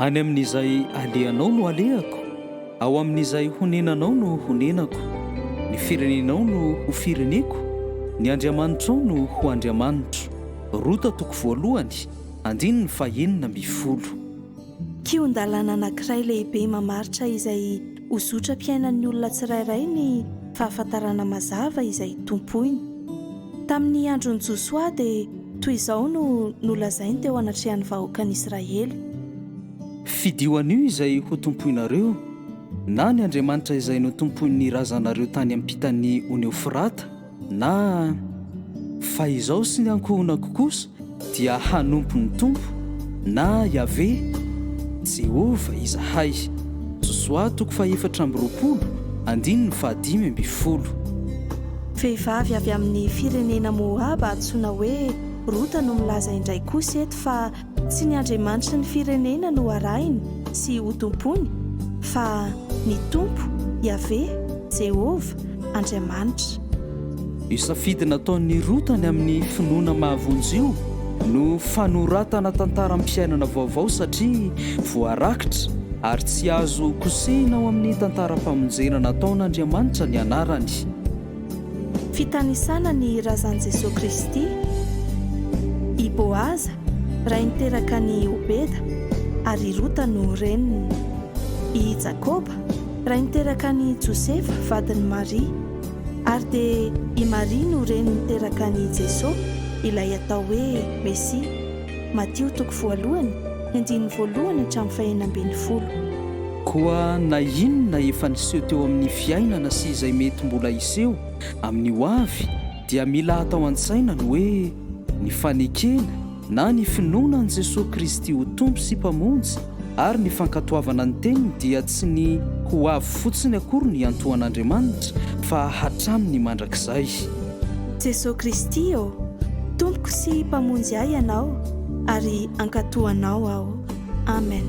Any amin'izay alehanao no alehako, ao amin'izay honenanao no honenako, ny firenenao no ho fireneko, ny Andriamanitrao no ho Andriamanitro. Rota toko voalohany, 9:20. Kion-dalàna anankiray lehibe mamaritra izay ho zotra-piainan'ny olona tsirairay ny fahafantarana mazava izay tompoiny. Tamin'ny andron'ny Josoa dia toy izao no nolazainy teo anatrehan'ny vahoakan'i Israely. Fidioan'io izay ho tompoinareo, na ny Andriamanitra izay no tompoin'ny razanareo tany ampitany ony Eufrata, na fa izao sy ny ankohonako kosa dia hanompo ny tompo, na Yahve, Jehova izahay. Josoa 4:20. Vehivavy avy amin'ny firenena Moab antsoina hoe Rota no milaza indray kosa eto fa tsy ny Andriamanitra ny firenena no arahiny sy ho tompony, fa ny tompo Yahve, Jehova, Andriamanitra. Isafidy nataon'ny Rota ny amin'ny finoana mahavonjy no fanoratana tantaram-piainana vaovao satria voarakitra ary tsy azo kosehina ao amin'ny tantaram-pamonjena nataon'Andriamanitra ny anarany. Fitanisana ny razan'i Jesosy Kristy. I Boaza raha niteraka ny Obeda ary Rota no reniny. I Jakoba raha niteraka ny Josefa vadin'ny Maria ary dia i Maria no reniny niteraka ny Jesosy ilay atao hoe Mesia. Matio 1:1-20. Koa na inona efa niseho teo amin'ny fiainana sy izay mety mbola iseho amin'ny ho avy dia mila atao an-tsaina ny hoe ny fanekena na ny finoana an' Jesosy Kristy ho tompo sy mpamonjy ary ny fankatoavana ny teniny dia tsy ny ho avy fotsiny akory ny antoan'Andriamanitra fa hatraminy mandrakizay. Jesosy Kristy tompoko sy mpamonjy ahy ianao ary ankatoanao aho. Amen.